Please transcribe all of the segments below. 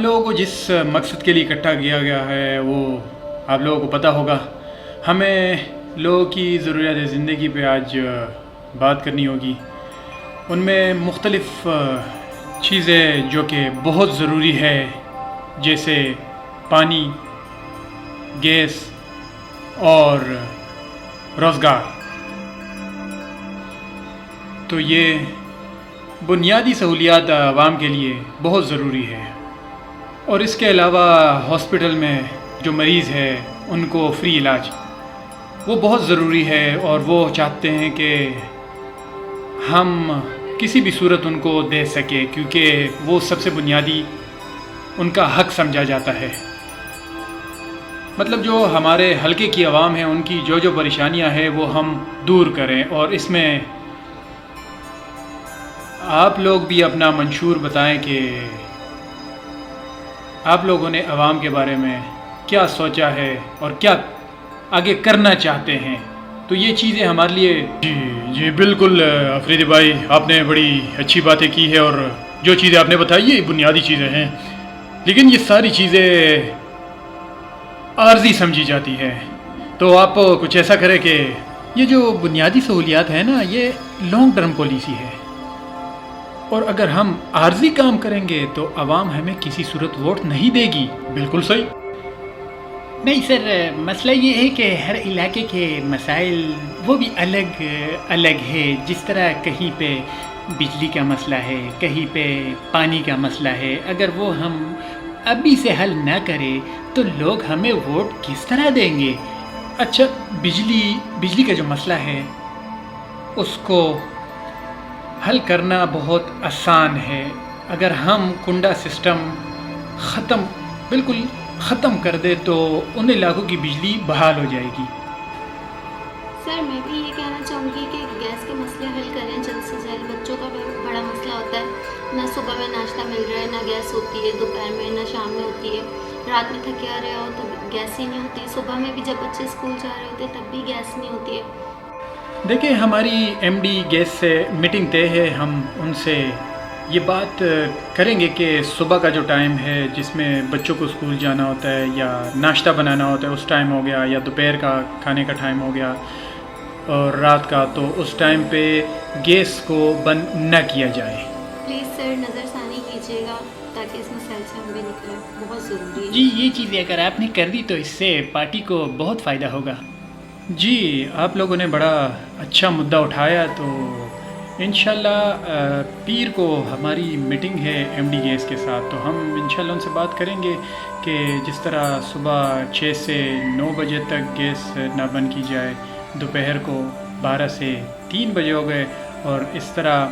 آپ لوگوں کو جس مقصد کے لیے اکٹھا کیا گیا ہے وہ آپ لوگوں کو پتہ ہوگا. ہمیں لوگوں کی ضروریات زندگی پہ آج بات کرنی ہوگی. ان میں مختلف چیزیں جو کہ بہت ضروری ہے جیسے پانی، گیس اور روزگار. تو یہ بنیادی سہولیات عوام کے لیے بہت ضروری ہے. اور اس کے علاوہ ہاسپٹل میں جو مریض ہے ان کو فری علاج وہ بہت ضروری ہے، اور وہ چاہتے ہیں کہ ہم کسی بھی صورت ان کو دے سکیں کیونکہ وہ سب سے بنیادی ان کا حق سمجھا جاتا ہے. مطلب جو ہمارے حلقے کی عوام ہیں ان کی جو پریشانیاں ہیں وہ ہم دور کریں. اور اس میں آپ لوگ بھی اپنا منشور بتائیں کہ آپ لوگوں نے عوام کے بارے میں کیا سوچا ہے اور کیا آگے کرنا چاہتے ہیں. تو یہ چیزیں ہمارے لیے جی بالکل افریدی بھائی، آپ نے بڑی اچھی باتیں کی ہے، اور جو چیزیں آپ نے بتائی یہ بنیادی چیزیں ہیں، لیکن یہ ساری چیزیں عارضی سمجھی جاتی ہے. تو آپ کچھ ایسا کریں کہ یہ جو بنیادی سہولیات ہیں نا یہ لانگ ٹرم پالیسی ہے، اور اگر ہم عارضی کام کریں گے تو عوام ہمیں کسی صورت ووٹ نہیں دے گی. بالکل صحیح. نہیں سر، مسئلہ یہ ہے کہ ہر علاقے کے مسائل وہ بھی الگ الگ ہے. جس طرح کہیں پہ بجلی کا مسئلہ ہے، کہیں پہ پانی کا مسئلہ ہے. اگر وہ ہم ابھی سے حل نہ کریں تو لوگ ہمیں ووٹ کس طرح دیں گے؟ اچھا، بجلی کا جو مسئلہ ہے اس کو حل کرنا بہت آسان ہے. اگر ہم کنڈا سسٹم بالکل ختم کر دے تو ان علاقوں کی بجلی بحال ہو جائے گی. سر میں بھی یہ کہنا چاہوں گی کہ گیس کے مسئلے حل کریں جلد سے جلد. بچوں کا بڑا مسئلہ ہوتا ہے، نہ صبح میں ناشتہ مل رہا ہے، نہ گیس ہوتی ہے دوپہر میں، نہ شام میں ہوتی ہے. رات میں تھکے آ رہے ہو تو گیس ہی نہیں ہوتی. صبح میں بھی جب بچے اسکول جا رہے ہوتے تب بھی گیس نہیں ہوتی ہے. دیکھیں، ہماری ایم ڈی گیس سے میٹنگ طے ہے. ہم ان سے یہ بات کریں گے کہ صبح کا جو ٹائم ہے جس میں بچوں کو اسکول جانا ہوتا ہے یا ناشتہ بنانا ہوتا ہے اس ٹائم ہو گیا، یا دوپہر کا کھانے کا ٹائم ہو گیا اور رات کا، تو اس ٹائم پہ گیس کو بند نہ کیا جائے. پلیز سر نظر ثانی کیجیے گا تاکہ اس مسائل سے ہم بھی نکلیں. بہت ضروری ہے. جی یہ چیزیں اگر آپ نے کر دی تو اس سے پارٹی کو بہت فائدہ ہوگا. جی آپ لوگوں نے بڑا اچھا مدعا اٹھایا. تو انشاءاللہ پیر کو ہماری میٹنگ ہے ایم ڈی گیس کے ساتھ، تو ہم انشاءاللہ ان سے بات کریں گے کہ جس طرح صبح 6 سے 9 بجے تک گیس نہ بند کی جائے، دوپہر کو 12 سے 3 بجے ہو گئے، اور اس طرح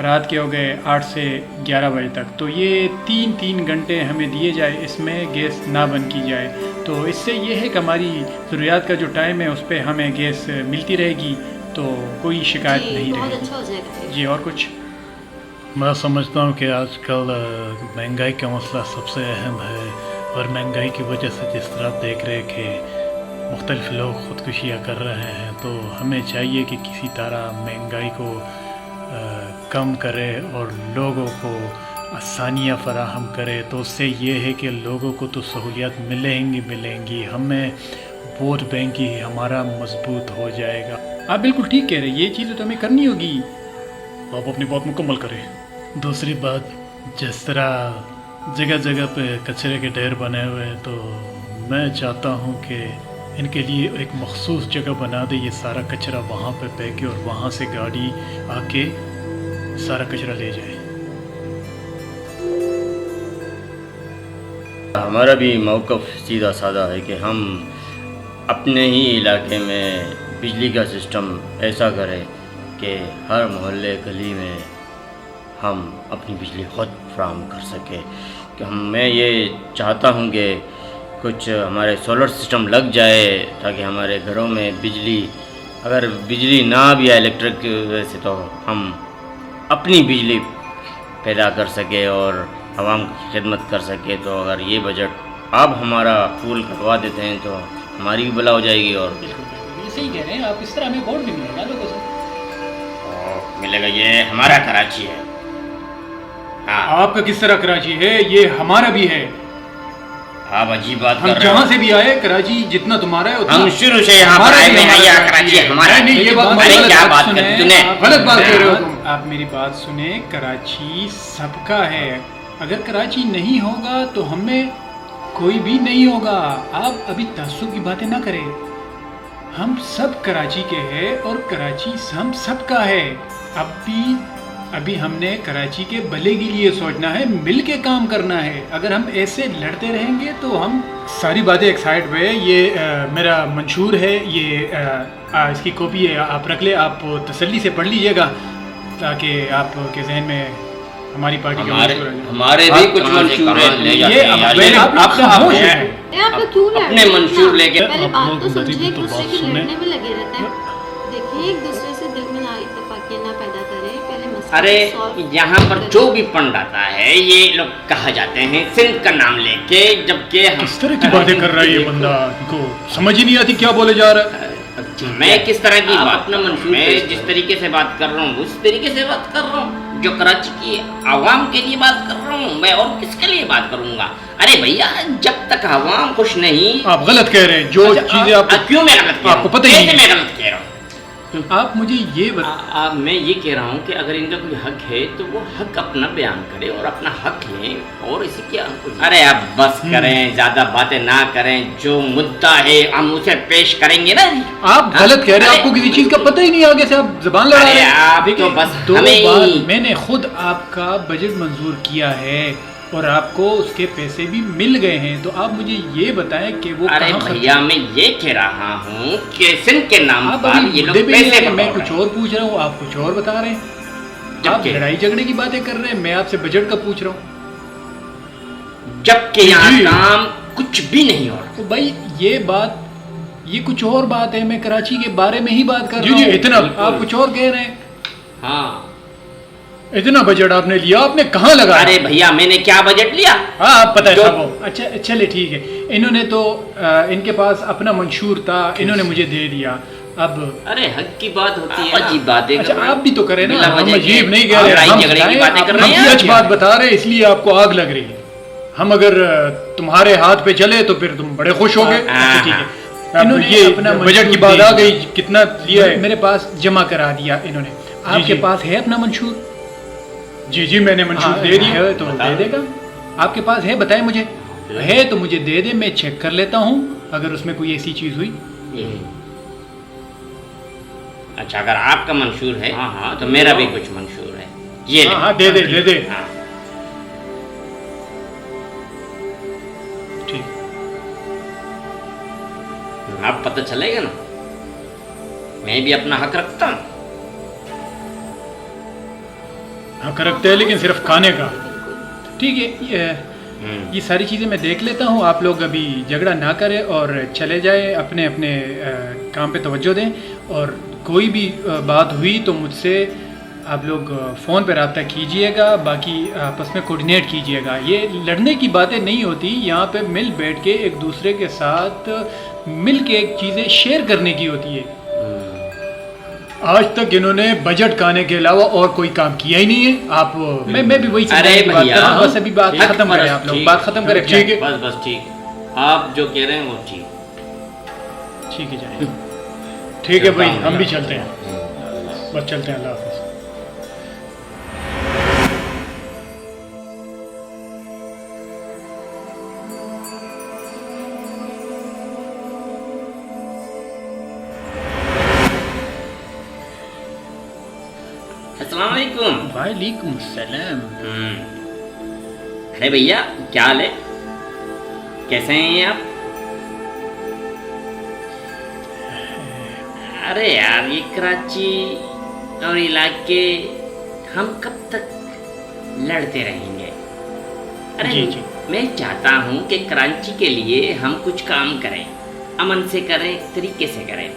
رات کے ہو گئے 8 سے 11 بجے تک. تو یہ 3 گھنٹے ہمیں دیے جائے، اس میں گیس نہ بند کی جائے. تو اس سے یہ ہے کہ ہماری ضروریات کا جو ٹائم ہے اس پہ ہمیں گیس ملتی رہے گی، تو کوئی شکایت نہیں بہت رہے گی. اچھا ہو جائے گا. جی اور کچھ؟ میں سمجھتا ہوں کہ آج کل مہنگائی کا مسئلہ سب سے اہم ہے، اور مہنگائی کی وجہ سے جس طرح آپ دیکھ رہے کہ مختلف لوگ خودکشیاں کر رہے ہیں، تو ہمیں چاہیے کہ کسی طرح مہنگائی کو کم کرے اور لوگوں کو آسانیاں فراہم کرے. تو اس سے یہ ہے کہ لوگوں کو تو سہولیات ملیں گی. ہمیں ووٹ بینک ہی ہمارا مضبوط ہو جائے گا. آپ بالکل ٹھیک کہہ رہے ہیں، یہ چیزیں تو ہمیں کرنی ہوگی. آپ اپنی بات مکمل کریں. دوسری بات، جس طرح جگہ جگہ پہ کچرے کے ڈھیر بنے ہوئے ہیں، تو میں چاہتا ہوں کہ ان کے لیے ایک مخصوص جگہ بنا دے. یہ سارا کچرا وہاں پہ پھینکے اور وہاں سے گاڑی آ کے سارا کچرا لے جائے. ہمارا بھی موقف سیدھا سادہ ہے کہ ہم اپنے ہی علاقے میں بجلی کا سسٹم ایسا کریں کہ ہر محلے گلی میں ہم اپنی بجلی خود فراہم کر سکیں. کہ میں یہ چاہتا ہوں کہ کچھ ہمارے سولر سسٹم لگ جائے تاکہ ہمارے گھروں میں اگر بجلی نہ بھی آئے الیکٹرک کی وجہ سے، تو ہم اپنی بجلی پیدا کر سکے اور عوام کی خدمت کر سکے. تو اگر یہ بجٹ آپ ہمارا قبول کروا دیتے ہیں تو ہماری بھی بلا ہو جائے گی. اور بالکل صحیح کہہ رہے ہیں آپ. اس طرح ہمیں ووٹ بھی ملے گا لوگوں سے. ملے گا. یہ ہمارا کراچی ہے، हाँ। आपका किस तरह कराची है, ये हमारा भी है। आप अजीब बात हम कर रहे जहाँ हो। से भी आए, कराची जितना तुम्हारा है उतना हम शुरू से यहाँ पर हमारा आए भी हुए हैं, हमारा यहाँ कराची कराची है। हमारा नहीं, है। ये बात अरे गलत क्या बात बात सुने, कर तूने? आप गलत बात कह रहे हो तुम। आप मेरी बात सुने, कराची सबका है। अगर कराची नहीं होगा तो हमें कोई भी नहीं होगा। आप अभी तअस्सुब की बातें ना करें। हम सब कराची के हैं और कराची हम सबका है। अभी हमने कराची के भले के लिए सोचना है, मिल के काम करना है। अगर हम ऐसे लड़ते रहेंगे तो हम सारी बातें एक साइड पे। ये मेरा मंशूर है, ये इसकी कॉपी है, आप रख ले, आप तसल्ली से पढ़ लीजिएगा ताकि आपके जहन में हमारी पार्टी का हमारे मंशूर आ जाए। हमारे भी कुछ मंशूर है, ले जाते ये हैं यार। पहले आपका ये खामोश है। आप लोग क्यों लड़ रहे अपने हैं मंशूर इतना? लेके- पहले आप बात लोग तो समझिए, मेरी एक तो दूसरे बात की सुने। लड़ने में लगे रहते हैं। देखिए, एक दूसरे से दिल में ना इत्तेफाकियां ना पैदा करें। पहले मसला अरे solve यहाँ पर करें। जो भी फंड आता है ये लोग कहा जाते हैं सिंध का नाम लेके, जबकि हम किस तरह की बातें कर रहा है ये बंदा, इनको समझ ही नहीं आती क्या बोले जा रहा है। मैं किस तरह की आप बात अपना मंशूर मैं पेश जिस करो। तरीके से बात कर रहा हूँ उस तरीके से बात कर रहा हूँ, जो कराची की आवाम के लिए बात कर रहा हूँ। मैं और किसके लिए बात करूँगा? अरे भैया, जब तक आवाम खुश नहीं। आप गलत कह रहे हैं। जो चीजें आप क्यों मैं गलत कह रहा हूँ? आपको पता ही कैसे नहीं। मैं गलत कह रहा हूँ? आप मुझे ये बता, मैं ये कह रहा हूँ कि अगर इनका कोई हक है तो वो हक अपना बयान करे और अपना हक लें, और इसे क्या अरे आप बस करें, ज्यादा बातें ना करें। जो मुद्दा है हम उसे पेश करेंगे ना। आप गलत कह रहे हैं। अरे, आपको किसी चीज का पता ही नहीं, आगे से आप जबान लड़ा अरे रहे हैं। आप देखिए, तो बस दो हमें- बार मैंने खुद आपका बजट मंजूर किया है और आपको उसके पैसे भी मिल गए हैं। तो आप मुझे ये बताएं कि वो अरे कहाँ खर्च- भैया, मैं ये कह रहा हूँ कि सिंध के नाम आप पर अभी ये लोग मुद्दे पे नहीं पैसे आए, मैं बटोर कुछ रहे और पूछ रहा हूँ, आप कुछ और बता रहे हैं। आप जबकि- लड़ाई झगड़े की बातें कर रहे हैं, मैं आपसे बजट का पूछ रहा हूँ। हैं। जबकि यहाँ जी। काम कुछ भी नहीं हो रहा। तो भाई ये कुछ और बात है। मैं कराची के बारे में ही बात कर रहा हूँ। इतना आप कुछ और कह रहे हैं। हाँ, इतना बजट आपने लिया, आपने कहाँ लगा? अरे भैया, मैंने क्या बजट लिया? हाँ, आप पता है जो- साहब। अच्छा, चले ठीक है। इन्होंने तो इनके पास अपना मंशूर था, इन्होंने मुझे दे दिया। अब अरे हक की बात होती है ना। अजीब बातें कर अच्छा, रहे आप हैं। भी तो करें ना। बिना हम वजह के अजीब नहीं कह आप रहे, लड़ाई हम झगड़े की बताएं, बातें कर रहे हैं हम यार। सच बात बता रहे हैं, इसलिए आपको आग लग रही है। हम अगर तुम्हारे हाथ पे चले तो फिर तुम बड़े खुश होगे। हाँ, अच्छा, ठीक हाँ। है। इन्होंने ये अपना बजट की मंशूर बात दे आ दिया। गई, कितना लिया है? मेरे पास जमा करा दिया इन्होंने। आपके जी। पास है अपना मंशूर? जी, मैंने मंशूर हाँ, दे दिया है तो बता दे दो। देगा। आपके पास है? बताएं मुझे। है तो मुझे दे दे, मैं चेक कर लेता हूँ अगर उसमें कोई ऐसी चीज हुई। अच्छा, अगर आपका मंशूर है हाँ, हाँ, तो तो मेरा भी लो। कुछ मंशूर है। ये ले। हाँ, दे दे। हाँ। ठीक। अब पता चलेगा ना, मैं भी अपना हक रखता हूँ। हक रखते हैं, लेकिन सिर्फ खाने का। ठीक है, हम्म। ये सारी चीज़ें मैं देख लेता हूँ। आप लोग अभी झगड़ा ना करें और चले जाएं, अपने अपने काम पे तवज्जो दें। और कोई भी बात हुई तो मुझसे आप लोग फ़ोन पे रब्ता कीजिएगा, बाकी आपस में कोऑर्डिनेट कीजिएगा। ये लड़ने की बातें नहीं होती, यहाँ पे मिल बैठ के एक दूसरे के साथ मिल के एक चीज़ें शेयर करने की होती है। आज तक इन्होंने बजट खाने के अलावा और कोई काम किया ही नहीं है। आप मैं भी वही अरे समझाने की बात भैया, कर रहा हूँ। बस अभी बात ठीक, खत्म करें, बस आप लोग ठीक, बात खत्म करें। ठीक है, बस ठीक। आप जो कह रहे हैं वो ठीक। ठीक है, जाए। ठीक है भाई, हम भी चलते हैं। बस चलते हैं। अल्लाह हाफिज़। अस्सलाम वालेकुम। वालेकुम सलाम। अरे भैया, क्या हाल है? कैसे हैं ये आप? अरे यार, ये कराची और इलाके हम कब तक लड़ते रहेंगे? अरे जी। मैं चाहता हूँ कि कराची के लिए हम कुछ काम करें, अमन से करें, तरीके से करें।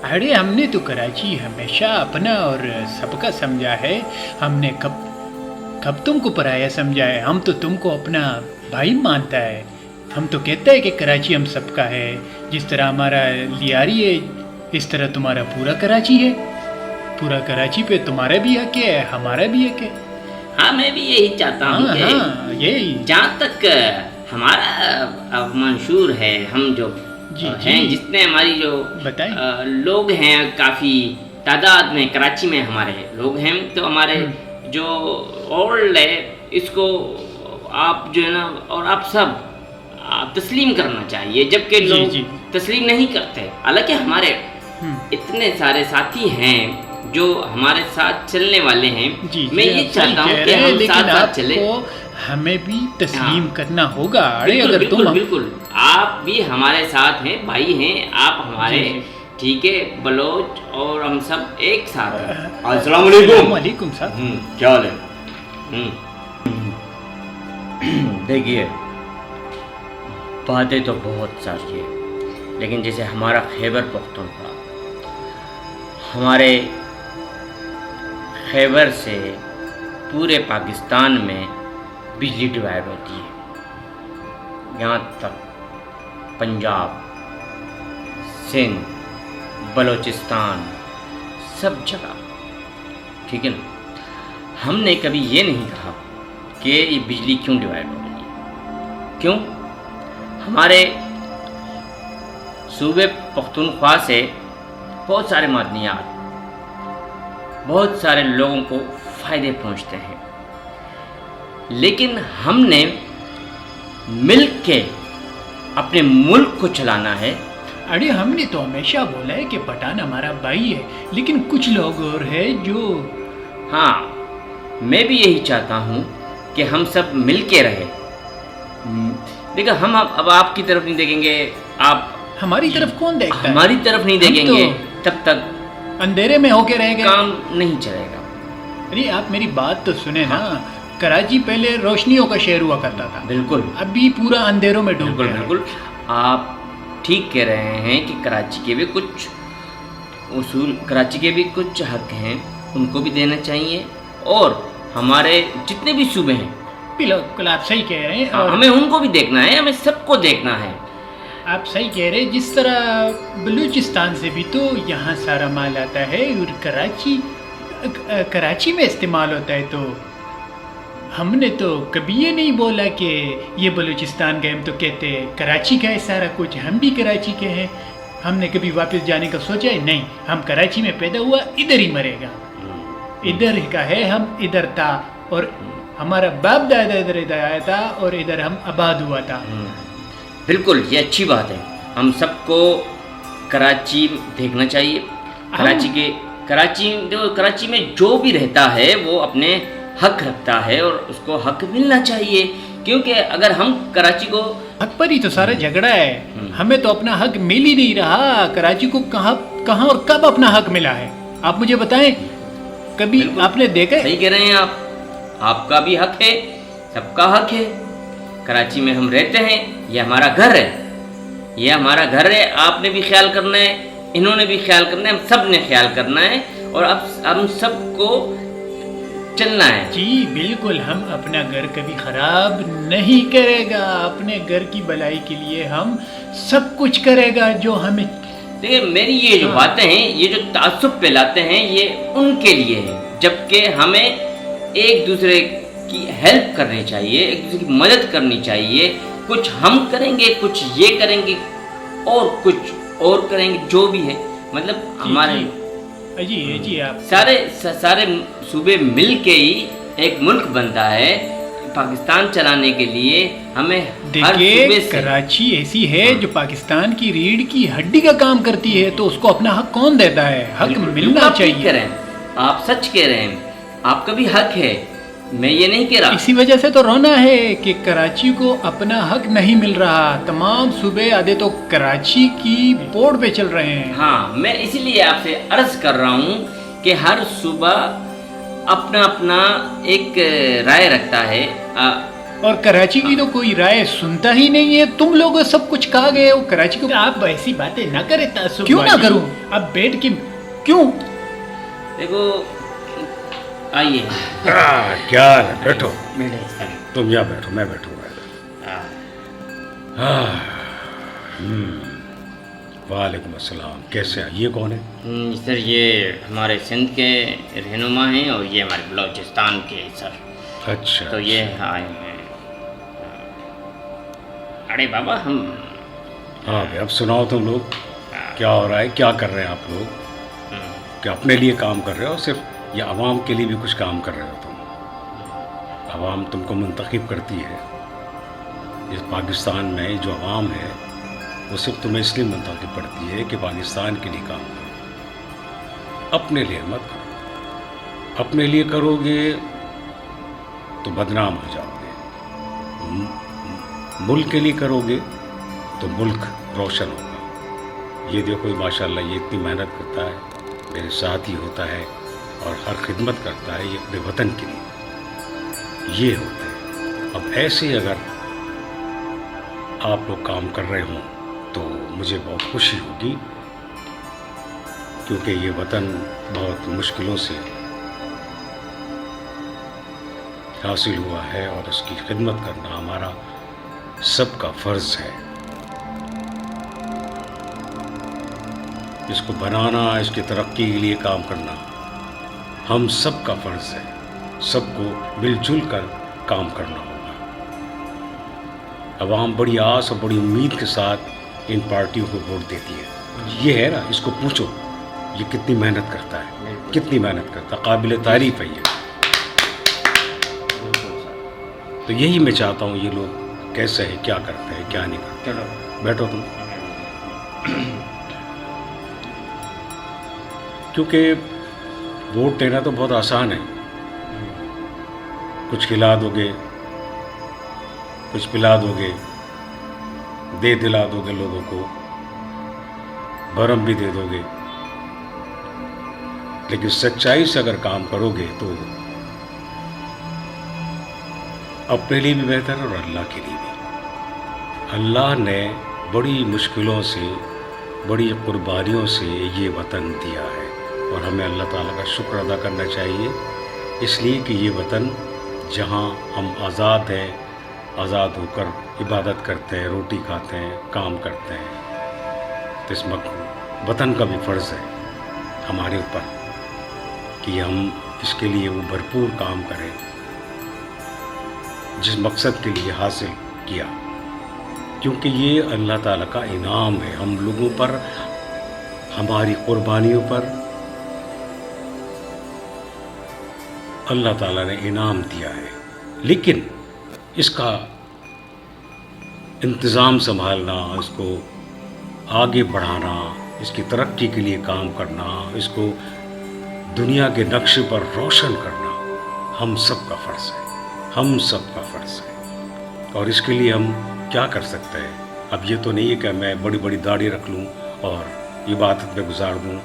अरे हमने तो कराची हमेशा अपना और सबका समझा है। हमने कब तुमको पराया समझा है? हम तो तुमको अपना भाई मानता है। हम तो कहते हैं कि कराची हम सबका है। जिस तरह हमारा लियारी है, इस तरह तुम्हारा पूरा कराची है। पूरा कराची पे तुम्हारा भी हक है, हमारा भी हक है। ہاں میں بھی یہی چاہتا ہوں کہ یہی جہاں تک ہمارا منشور ہے، ہم جو ہیں جتنے ہماری جو لوگ ہیں کافی تعداد میں کراچی میں ہمارے لوگ ہیں، تو ہمارے جو اولڈ ہے اس کو آپ جو ہے نا اور آپ سب تسلیم کرنا چاہیے، جبکہ لوگ تسلیم نہیں کرتے۔ حالانکہ ہمارے اتنے سارے ساتھی ہیں جو ہمارے ساتھ چلنے والے ہیں، میں یہ چاہتا ہوں کہ ہم ساتھ ساتھ چلیں۔ ہمیں بھی تسلیم کرنا ہوگا۔ بالکل آپ بھی ہمارے ساتھ ہیں، بھائی ہیں آپ ہمارے، ٹھیک ہے، بلوچ اور ہم سب ایک ساتھ ہیں۔ السلام علیکم۔ وعلیکم السلام۔ کیا حال ہے؟ دیکھیے باتیں تو بہت ساری ہیں، لیکن جیسے ہمارا خیبر پختونخوا، ہمارے خیبر سے پورے پاکستان میں بجلی ڈیوائڈ ہوتی ہے، یہاں تک پنجاب، سندھ، بلوچستان، سب جگہ، ٹھیک ہے نا۔ ہم نے کبھی یہ نہیں کہا کہ یہ بجلی کیوں ڈیوائڈ ہو رہی ہے، کیوں؟ ہمارے صوبے پختونخوا سے بہت سارے معدنیات بہت سارے لوگوں کو فائدے پہنچتے ہیں، لیکن ہم نے مل کے اپنے ملک کو چلانا ہے۔ ارے ہم نے تو ہمیشہ بولا ہے کہ پٹھان ہمارا بھائی ہے، لیکن کچھ لوگ اور ہیں جو ہاں میں بھی یہی چاہتا ہوں کہ ہم سب مل کے رہے۔ دیکھو ہم اب آپ کی طرف نہیں دیکھیں گے، آپ ہماری طرف کون دیکھتا ہے؟ ہماری طرف نہیں دیکھیں گے، تب تک اندھیرے میں ہو کے رہ گئے، کام نہیں چلے گا۔ ارے آپ میری بات تو سنیں نا، کراچی پہلے روشنیوں کا شہر ہوا کرتا تھا، بالکل، ابھی پورا اندھیروں میں ڈوب گیا۔ بالکل آپ ٹھیک کہہ رہے ہیں کہ کراچی کے بھی کچھ اصول، کراچی کے بھی کچھ حق ہیں، ان کو بھی دینا چاہیے، اور ہمارے جتنے بھی صوبے ہیں بالکل آپ صحیح کہہ رہے ہیں، اور ہمیں ان کو بھی دیکھنا ہے، ہمیں سب کو دیکھنا ہے۔ آپ صحیح کہہ رہے ہیں، جس طرح بلوچستان سے بھی تو یہاں سارا مال آتا ہے اور کراچی میں استعمال ہوتا ہے، تو ہم نے تو کبھی یہ نہیں بولا کہ یہ بلوچستان کا، ہم تو کہتے ہیں کراچی کا ہے سارا کچھ، ہم بھی کراچی کے ہیں، ہم نے کبھی واپس جانے کا سوچا ہے نہیں، ہم کراچی میں پیدا ہوا، ادھر ہی مرے گا، ادھر کا ہے، ہم ادھر تھا، اور ہمارا باپ دادا ادھر آیا تھا اور ادھر ہم آباد ہوا تھا۔ بالکل یہ اچھی بات ہے، ہم سب کو کراچی دیکھنا چاہیے۔ کراچی میں جو بھی رہتا ہے وہ اپنے حق رکھتا ہے اور اس کو حق ملنا چاہیے، کیونکہ اگر ہم کراچی کو حق پر ہی تو سارا جھگڑا ہے، ہمیں تو اپنا حق مل ہی نہیں رہا۔ کراچی کو کہاں اور کب اپنا حق ملا ہے آپ مجھے بتائیں، کبھی آپ نے دیکھا؟ صحیح کہہ رہے ہیں آپ کا بھی حق ہے، سب کا حق ہے۔ کراچی میں ہم رہتے ہیں، یہ ہمارا گھر ہے، یہ ہمارا گھر ہے، آپ نے بھی خیال کرنا ہے، انہوں نے بھی خیال کرنا ہے، ہم سب نے خیال کرنا ہے، اور اب ہم سب کو چلنا ہے۔ جی بالکل، ہم اپنا گھر کبھی خراب نہیں کرے گا، اپنے گھر کی بھلائی کے لیے ہم سب کچھ کرے گا جو ہمیں۔ دیکھیں میری یہ جو باتیں ہیں، یہ جو تعصب پھیلاتے ہیں، یہ ان کے لیے ہے، جبکہ ہمیں ایک دوسرے کی ہیلپ کرنی چاہیے، ایک دوسرے کی مدد کرنی چاہیے۔ کچھ ہم کریں گے، کچھ یہ کریں گے، اور کچھ اور کریں گے، جو بھی ہے، مطلب ہمارے جی آپ سارے صوبے مل کے ہی ایک ملک بنتا ہے۔ پاکستان چلانے کے لیے ہمیں دیکھیے کراچی ایسی ہے جو پاکستان کی ریڑھ کی ہڈی کا کام کرتی ہے، تو اس کو اپنا حق کون دیتا ہے؟ حق ملنا چاہیے۔ آپ سچ کہہ رہے ہیں، آپ کا بھی حق ہے، میں یہ نہیں کہہ رہا۔ اسی وجہ سے تو رونا ہے کہ کراچی کو اپنا حق نہیں مل رہا، تمام صوبے آدھے تو کراچی کی بورڈ پہ چل رہے ہیں۔ ہاں میں اسی لیے آپ سے عرض کر رہا ہوں کہ ہر صوبہ اپنا اپنا ایک رائے رکھتا ہے، اور کراچی کی تو کوئی رائے سنتا ہی نہیں ہے۔ تم لوگ سب کچھ کہا گئے ہو کراچی کو، آپ ایسی باتیں نہ کریں۔ کیوں نہ کروں؟ اب بیٹھ کے کیوں؟ دیکھو آئیے، کیا ہے، بیٹھو، تم یہاں بیٹھو، میں بیٹھوں گا۔ وعلیکم السلام، کیسے ہیں؟ یہ کون ہے؟ سر یہ ہمارے سندھ کے رہنما ہیں، اور یہ ہمارے بلوچستان کے سر अच्छा तो ये आए हैं। अरे बाबा हम हाँ भाई, अब सुनाओ तुम लोग, क्या हो रहा है, क्या कर रहे हैं आप लोग? क्या अपने लिए काम कर रहे हो सिर्फ, या आवाम के लिए भी कुछ काम कर रहे हो तुम? आवाम तुमको मुंतखब करती है। इस पाकिस्तान में जो आवाम है वो सिर्फ तुम्हें इसलिए मुंतखब करती है कि पाकिस्तान के लिए काम करो, अपने लिए मत करो। अपने लिए करोगे तो बदनाम हो जाओगे, मुल्क के लिए करोगे तो मुल्क रोशन होगा। ये देखो माशाल्लाह, ये इतनी मेहनत करता है, मेरे साथ ही होता है और हर खिदमत करता है ये अपने वतन के लिए, ये होता है। अब ऐसे अगर आप लोग काम कर रहे हों तो मुझे बहुत खुशी होगी, क्योंकि ये वतन बहुत मुश्किलों से हासिल हुआ है और उसकी खिदमत करना हमारा सबका फ़र्ज़ है। इसको बनाना, इसकी तरक्की के लिए काम करना हम सबका फ़र्ज़ है। सबको मिलजुल कर काम करना होगा। अवाम बड़ी आस और बड़ी उम्मीद के साथ इन पार्टियों को वोट देती है। ये है ना, इसको पूछो ये कितनी मेहनत करता है, कितनी मेहनत करता है, काबिल तारीफ़ है ये। तो यही मैं चाहता हूँ, ये लोग कैसे है, क्या करते हैं, क्या नहीं करते। चलो बैठो तुम, क्योंकि वोट देना तो बहुत आसान है। कुछ खिला दोगे, कुछ पिला दोगे, दे दिला दोगे लोगों को, भरम भी दे दोगे, लेकिन सच्चाई से अगर काम करोगे तो अपने लिए भी बेहतर है और अल्लाह के लिए भी। अल्लाह ने बड़ी मुश्किलों से, बड़ी कुर्बानियों से ये वतन दिया है और हमें अल्लाह ताला का शुक्र अदा करना चाहिए, इसलिए कि ये वतन जहाँ हम आज़ाद हैं, आज़ाद होकर इबादत करते हैं, रोटी खाते हैं, काम करते हैं, तो इस वतन का भी फ़र्ज़ है हमारे ऊपर कि हम इसके लिए वो भरपूर काम करें जिस मकसद के लिए हासिल किया, क्योंकि ये अल्लाह ताला का इनाम है हम लोगों पर, हमारी कुर्बानियों पर अल्लाह ताला ने इनाम दिया है। लेकिन इसका इंतज़ाम संभालना, इसको आगे बढ़ाना, इसकी तरक्की के लिए काम करना, इसको दुनिया के नक्शे पर रोशन करना हम सब का फ़र्ज़ है, हम सब का फ़र्ज़ है। और इसके लिए हम क्या कर सकते हैं? अब ये तो नहीं है कि मैं बड़ी बड़ी दाढ़ी रख लूँ और इबादत में गुजार दूँ।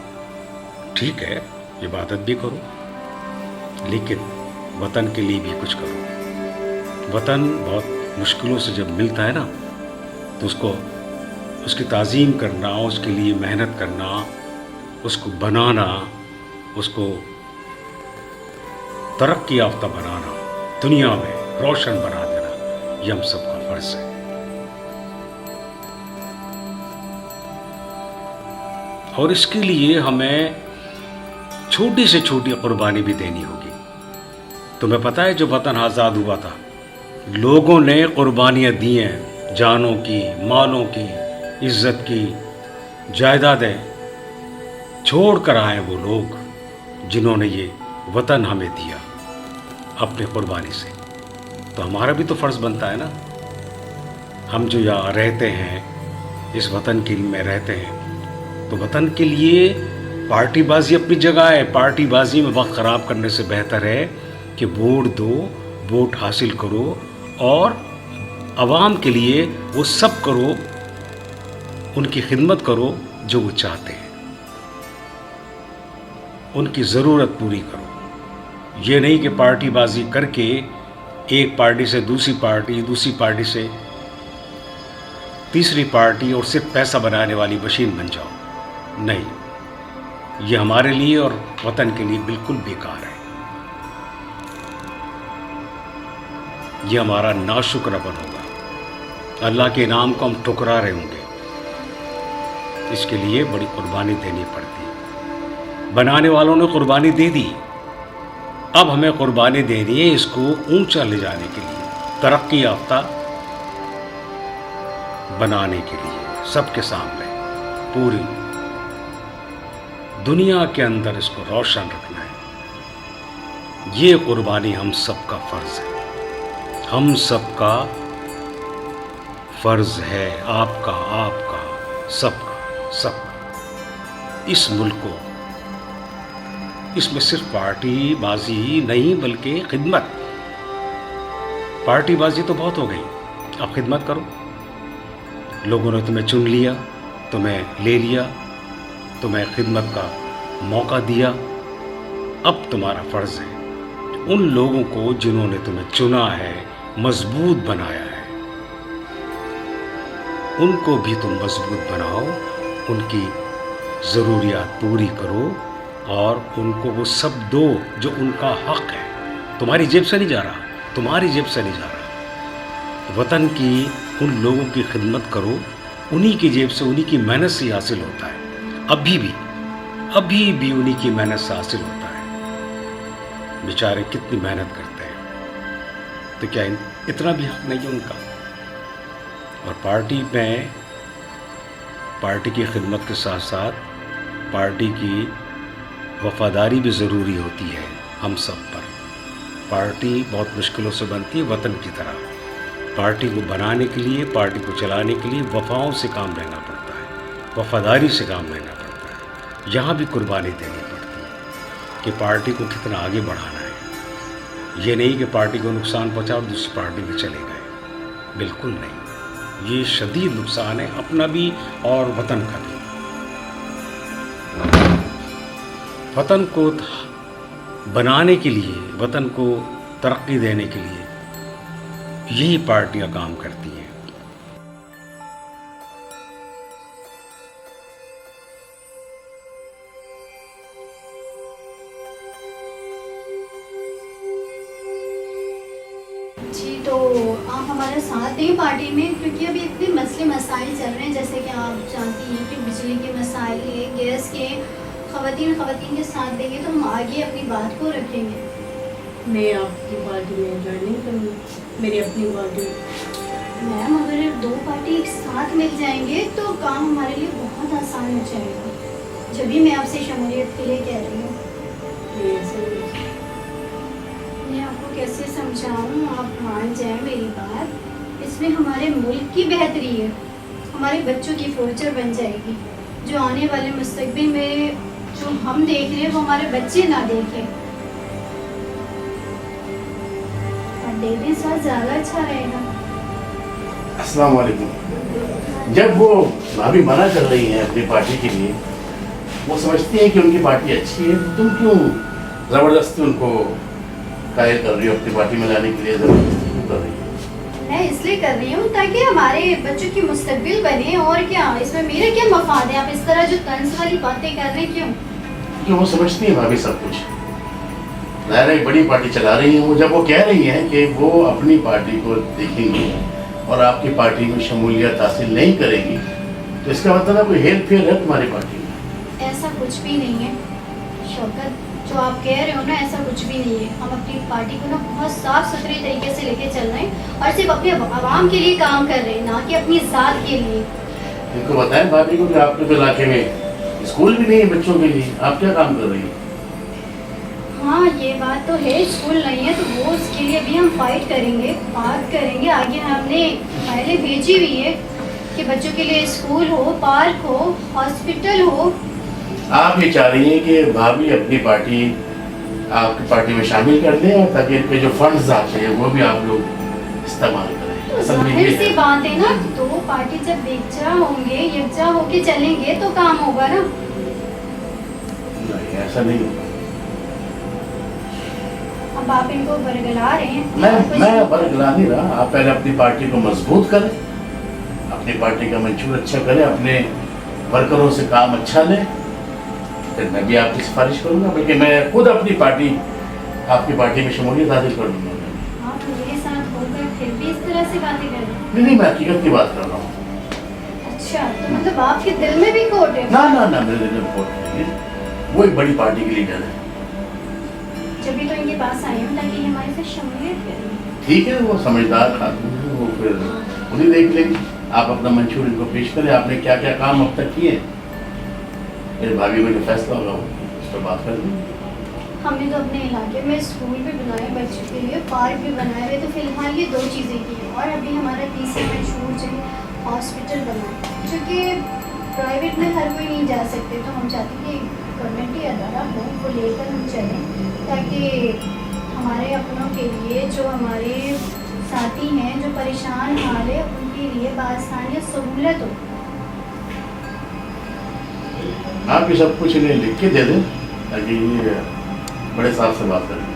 ठीक है, इबादत भी करो, लेकिन वतन के लिए भी कुछ करो। वतन बहुत मुश्किलों से जब मिलता है ना, तो उसकी ताज़ीम करना, उसके लिए मेहनत करना, उसको बनाना, उसको तरक्की याफ्ता बनाना, दुनिया में रोशन बना देना, ये हम सबका फ़र्ज़ है। और इसके लिए हमें छोटी से छोटी कुर्बानी भी देनी होगी। तुम्हें पता है, जो वतन आज़ाद हुआ था, लोगों ने कुर्बानियाँ दी हैं, जानों की, मालों की, इज़्ज़त की, जायदादें छोड़ कर आए वो लोग जिन्होंने ये वतन हमें दिया अपनी कुर्बानी से। तो हमारा भी तो फ़र्ज़ बनता है ना, हम जो यहाँ रहते हैं, इस वतन के में रहते हैं, तो वतन के लिए पार्टीबाजी अपनी जगह है। पार्टीबाजी में वक्त ख़राब करने से बेहतर है कि वोट दो, वोट हासिल करो और आवाम के लिए वो सब करो, उनकी खिदमत करो जो वो चाहते हैं, उनकी ज़रूरत पूरी करो। ये नहीं कि पार्टीबाजी करके एक पार्टी से दूसरी पार्टी, दूसरी पार्टी से तीसरी पार्टी और सिर्फ पैसा बनाने वाली मशीन बन जाओ। नहीं, ये हमारे लिए और वतन के लिए बिल्कुल बेकार है। ये हमारा नाशुक्रपन होगा, अल्लाह के इनाम को हम ठुकरा रहे होंगे। इसके लिए बड़ी कुर्बानी देनी पड़ती है। बनाने वालों ने कुर्बानी दे दी, اب ہمیں قربانی دینی ہے اس کو اونچا لے جانے کے لیے، ترقی یافتہ بنانے کے لیے، سب کے سامنے پوری دنیا کے اندر اس کو روشن رکھنا ہے۔ یہ قربانی ہم سب کا فرض ہے، ہم سب کا فرض ہے، آپ کا، سب کا۔ اس ملک کو، اس میں صرف پارٹی بازی نہیں بلکہ خدمت۔ پارٹی بازی تو بہت ہو گئی، اب خدمت کرو۔ لوگوں نے تمہیں چن لیا، تمہیں لے لیا، تمہیں خدمت کا موقع دیا، اب تمہارا فرض ہے ان لوگوں کو جنہوں نے تمہیں چنا ہے، مضبوط بنایا ہے، ان کو بھی تم مضبوط بناؤ، ان کی ضروریات پوری کرو اور ان کو وہ سب دو جو ان کا حق ہے۔ تمہاری جیب سے نہیں جا رہا، تمہاری جیب سے نہیں جا رہا۔ وطن کی ان لوگوں کی خدمت کرو، انہی کی جیب سے، انہی کی محنت سے حاصل ہوتا ہے، ابھی بھی انہی کی محنت سے حاصل ہوتا ہے۔ بیچارے کتنی محنت کرتے ہیں، تو کیا اتنا بھی حق نہیں ہے ان کا؟ اور پارٹی میں، پارٹی کی خدمت کے ساتھ ساتھ پارٹی کی وفاداری بھی ضروری ہوتی ہے ہم سب پر۔ پارٹی بہت مشکلوں سے بنتی ہے، وطن کی طرح۔ پارٹی کو بنانے کے لیے، پارٹی کو چلانے کے لیے وفاؤں سے کام لینا پڑتا ہے، وفاداری سے کام لینا پڑتا ہے۔ یہاں بھی قربانی دینی پڑتی ہے کہ پارٹی کو کتنا آگے بڑھانا ہے۔ یہ نہیں کہ پارٹی کو نقصان پہنچا اور دوسری پارٹی میں چلے گئے، بالکل نہیں۔ یہ شدید نقصان ہے، اپنا بھی اور وطن کا بھی۔ وطن کو بنانے کے لیے، وطن کو ترقی دینے کے لیے یہی پارٹیاں کام کرتی ہیں۔ جی، تو آپ ہمارے ساتھ ہیں پارٹی میں، کیونکہ ابھی اتنے مسئلے مسائل چل رہے ہیں، جیسے کہ آپ جانتی ہیں کہ بجلی کے مسائل ہیں، گیس کے، خواتین کے ساتھ دیں گے تو ہم آگے اپنی بات کو رکھیں گے۔ میں آپ کی پارٹی میں جوائن نہیں کروں گی، میری اپنی پارٹی۔ میم، اگر دو پارٹی ایک ساتھ مل جائیں گے تو کام ہمارے لیے بہت آسان ہو جائے گا، جبھی میں آپ سے شمولیت کے لیے کہہ رہی ہوں۔ میں آپ کو کیسے سمجھاؤں، آپ مان جائیں میری بات۔ اس میں ہمارے ملک کی بہتری ہے، ہمارے بچوں کی فیوچر بن جائے گی، جو آنے والے مستقبل میں جو ہم دیکھ رہے ہیں وہ ہمارے بچے نہ دیکھیں۔ ڈیلی ساتھ زیادہ اچھا رہے گا۔ السلام علیکم۔ جب وہ بھابھی منع کر رہی ہیں اپنی پارٹی کے لیے، وہ سمجھتی ہیں کہ ان کی پارٹی اچھی ہے، تم کیوں زبردستی ان کو قائل کر رہی ہو اپنی پارٹی میں لانے کے لیے؟ زبردستی کیوں کر رہی ہو؟ میں اس لیے کر رہی ہوں تاکہ ہمارے بچوں کی مستقبل بنے، اور کیا اس میں میرا کیا مفاد ہے؟ آپ اس طرح جو طنز والی باتیں کر رہے ہیں کیوں؟ کیونکہ وہ سمجھتی ہیں بھابھی سب کچھ، ظاہر ہے بڑی پارٹی چلا رہی ہیں وہ۔ جب وہ کہہ رہی ہیں کہ وہ اپنی پارٹی کو دیکھیں گی اور آپ کی پارٹی میں شمولیت حاصل نہیں کرے گی، تو اس کا مطلب ہے کوئی ہیر پھیر ہے تمہاری پارٹی میں۔ ایسا کچھ بھی نہیں ہے شوکت، جو آپ کہہ رہے ہو نا، ایسا کچھ بھی نہیں ہے۔ ہم اپنی پارٹی کو نا بہت صاف ستھرے طریقے سے لے کے چل رہے ہیں، اور صرف اپنے عوام کے لیے کام کر رہے ہیں، نہ کہ اپنی ذات کے لیے۔ ان کو بتائیں بھابھی کو کہ آپ کے علاقے میں اسکول بھی نہیں ہے بچوں کے لیے، آپ کیا کام کر رہی ہیں؟ ہاں، یہ بات تو ہے، اسکول نہیں ہے، تو وہ اس کے لیے بھی ہم فائٹ کریں گے، بات کریں گے آگے۔ ہم نے فائلیں بھیجی ہوئی ہے کہ بچوں کے لیے اسکول ہو، پارک ہو، ہاسپٹل ہو۔ آپ یہ چاہ رہی ہیں کہ بھابھی اپنی پارٹی آپ کی پارٹی میں شامل کر دیں، اور تاکہ ان کے جو فنڈز آتے ہیں وہ بھی آپ لوگ استعمال کریں۔ اصل میں ظاہر یہ سی ہے۔ بات ہے نا، دو پارٹی جب یکجا ہوں گے، یکجا ہو کے چلیں گے تو کام ہوگا نا۔ نہیں، ایسا نہیں ہوگا۔ اب آپ ان کو برگلا رہے ہیں۔ میں برگلا نہیں رہا، آپ پہلے اپنی پارٹی کو مضبوط کریں، اپنی پارٹی کا منشور اچھا کریں، اپنے ورکروں سے کام اچھا لیں، پھر میں بھی آپ کی سفارش کروں گا، بلکہ میں خود اپنی پارٹی، آپ کی پارٹی میں شمولیت حاصل کر دوں گا۔ آپ میرے ساتھ ہو کر پھر بھی اس طرح سے باتیں کر رہے ہیں؟ نہیں، میں حقیقت کی بات کر رہا ہوں۔ اچھا، تو مطلب آپ کے دل میں بھی کھوٹ ہے؟ نہ، میرے دل میں کھوٹ نہیں ہے، وہ ایک بڑی پارٹی کی لیڈر ہے، जब भी तो इनके पास आई हूँ ताकि ये हमारे साथ शमूलियत करें। ठीक है, वो समझदार खातून है, वो फिर उन्हीं देख लेंगे। आप अपना मंशूर इनको पेश करें, आपने क्या क्या काम अब तक किए, मेरे भाभी को जो फैसला होगा वो उस पर बात कर लेंगे। हमने तो अपने इलाके में स्कूल भी बनाए बच्चों के लिए, पार्क भी बनाए हुए, तो फिलहाल ये 2 चीज़ें की हैं। और अभी हमारा तीसरा मंशूर जो है हॉस्पिटल बना है, क्योंकि प्राइवेट में हर कोई नहीं जा सकते, तो हम चाहते हैं कि गवर्नमेंट अदारा हो वो लेकर हम चलें, ताकि हमारे अपनों के लिए, जो हमारे साथी हैं जो परेशान हाल है, उनके लिए बासानियत सहूलत हो। आप भी सब कुछ इन्हें लिख के दे दें ताकि ये बड़े साहब से बात करें।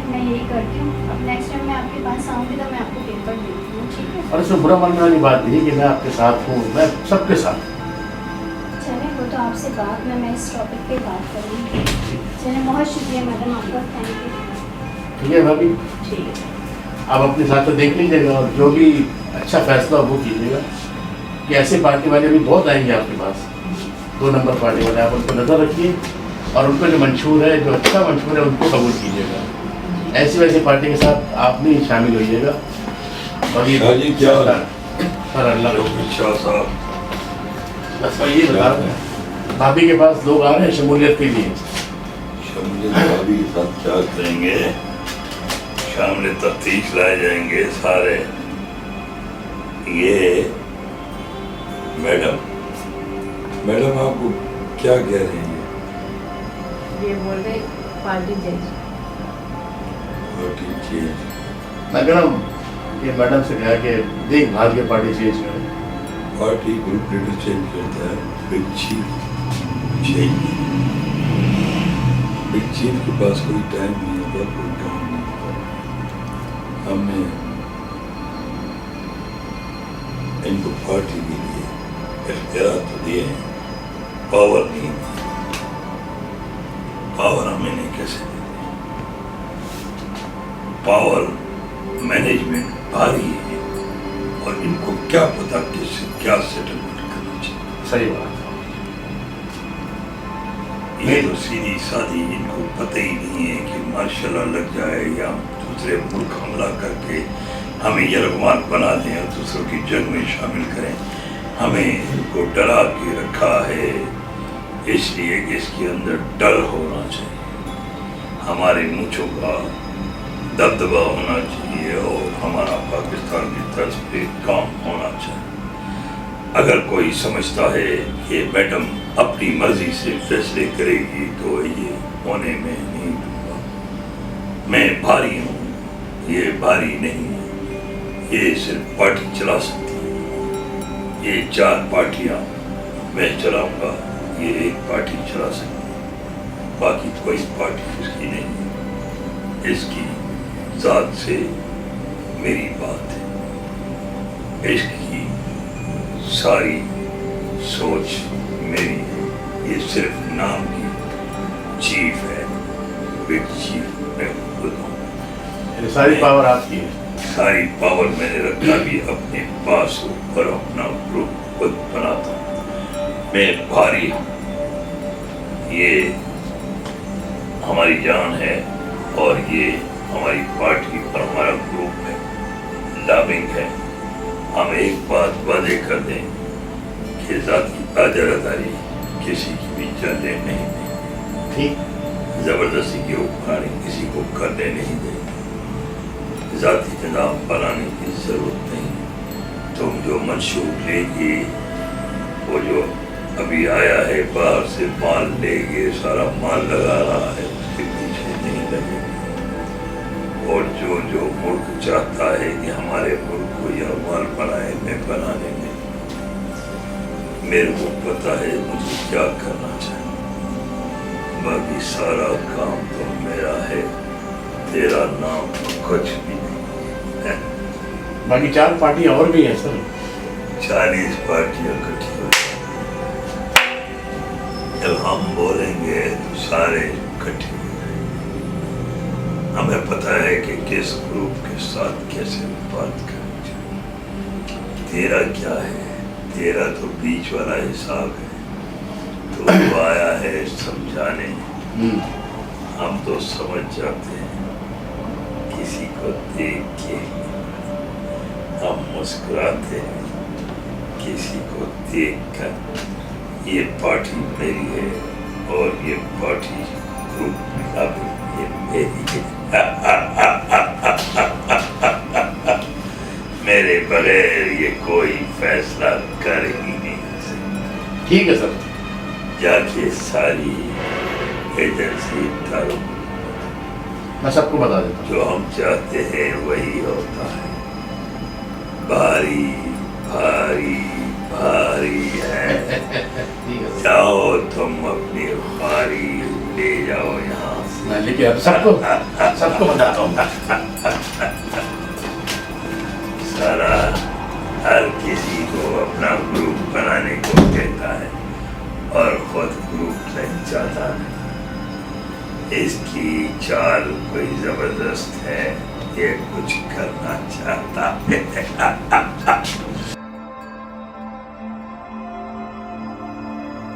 मैं यही करती हूँ, अब नेक्स्ट टाइम मैं आपके पास आऊँगी तो मैं आपको पेपर देती हूँ, ठीक है? और इसमें बुरा मानने वाली बात नहीं कि मैं आपके साथ हूँ, मैं सबके साथ। चलें, वो तो आपसे बात मैं इस टॉपिक पे बात करूँगी। चलें, बहुत शुक्रिया मैडम आपका, थैंक यू। ठीक है भाभी, ठीक है। आप अपने साथ तो देख लीजिएगा और जो भी अच्छा फैसला हो वो कीजिएगा कि ऐसे पार्टी वाले भी बहुत आएंगे आपके पास, 2 नंबर पार्टी वाले, आप उन पर नज़र रखिए और उनको जो मंशूर है, जो अच्छा मंशूर है, उनको कबूल कीजिएगा। ऐसी वैसी पार्टी के साथ आप नहीं शामिल होइएगा। और ये जी क्या सर अल्लाह शाह साहब, बस मैं ये बता रहा हूँ, भाभी के पास लोग आ रहे हैं शमूलियत के लिए। शमूलियत भाभी के साथ क्या करेंगे? शाम में तफ्तीश लाए जाएंगे सारे। ये मैडम आपको क्या कह रही हैं? ये बोल रहे पार्टी चेंज। Party change? मैं कह रहा हूँ ये मैडम से कहा कि देख भाग के पार्टी चेंज करें। पार्टी ग्रुप लीडर चेंज करता है, big chief change. Big chief के पास कोई टाइम नहीं होगा, कोई काम नहीं होगा। हमने इनको पार्टी के लिए इख्तियार तो दिए हैं, पावर नहीं। पावर हमें नहीं कैसे देते? पावर मैनेजमेंट भारी है और इनको क्या पता किससे क्या सेटलमेंट करना चाहिए। सही बात। ये तो सीधी सादी इनको पता ही नहीं है कि मार्शल लग जाए या दूसरे मुल्क हमला करके हमें यरगमाल बना दें और दूसरों की जंग में शामिल करें। हमें इनको डरा के रखा है इसलिए कि इसके अंदर डर होना चाहिए, हमारे मूंछों का दबदबा होना चाहिए और हमारा पाकिस्तान की तर्ज पे काम होना चाहिए। अगर कोई समझता है कि मैडम अपनी मर्जी से फैसले करेगी तो ये होने में नहीं दूंगा। मैं भारी हूँ, ये भारी नहीं है। ये सिर्फ पार्टी चला सकती है। ये 4 पार्टियाँ मैं चलाऊँगा, ये एक पार्टी चला सकती है, बाकी कोई पार्टी इसकी नहीं है। इसकी ज़ात से मेरी बात है, इसकी सारी सोच मेरी है। ये सिर्फ नाम की चीफ है, बिग चीफ मैं खुद हूँ। सारी पावर आपकी है। सारी पावर मैंने रखा भी अपने पास ऊपर, अपना ग्रुप खुद बनाता हूँ। मैं भारी हूँ, ये हमारी जान है और ये हमारी पार्टी और हमारा ग्रुप है, लॉबिंग है। हम एक बात वादे कर दें कि ज़ाती आज़ादारी किसी की भी चलने नहीं देंगे, ठीक, ज़बरदस्ती के ऊपर किसी को करने नहीं देंगे। ज़ाती निज़ाम बनाने की ज़रूरत नहीं। तुम जो मंशूर लेगी, वो जो अभी आया है बाहर से माल लेके सारा माल लगा रहा है, उसके पीछे नहीं लगेगी। और जो मुल्क चाहता है कि हमारे मुल्क को यह माल बनाए, मैं बनाने में मेरे को पता है मुझे क्या करना चाहिए। बाकी सारा काम तो मेरा है, तेरा नाम कुछ भी नहीं है। बाकी 4 पार्टियां और भी हैं सर। 40 पार्टियां इकट्ठी हो, जब हम बोलेंगे तो सारे इकट्ठे हो जाएंगे। हमें पता है कि किस ग्रुप के साथ कैसे बात करनी चाहिए। तेरा क्या है? तेरा तो बीच वाला हिसाब है। तो वो आया है समझाने, हम तो समझ जाते हैं किसी को देख के हम मुस्कुराते हैं, किसी को देखकर ये पार्टी मेरी है और ये पार्टी ग्रुप अब ये मेरी है। मेरे बगैर ये कोई फैसला कर ही नहीं सकता। ठीक है सर, जाके सारी एजेंसी डालो, मैं सबको बता देता हूँ। जो हम चाहते हैं वही होता है। भारी भारी भारी है। जाओ तुम अपनी भारी ले जाओ यहाँ से। मैं लेके अब सबको बताता हूँ। सारा हर किसी को अपना ग्रुप बनाने को कहता है और खुद ग्रुप नहीं चाहता है। इसकी चाल कोई जबरदस्त है, ये कुछ करना चाहता है।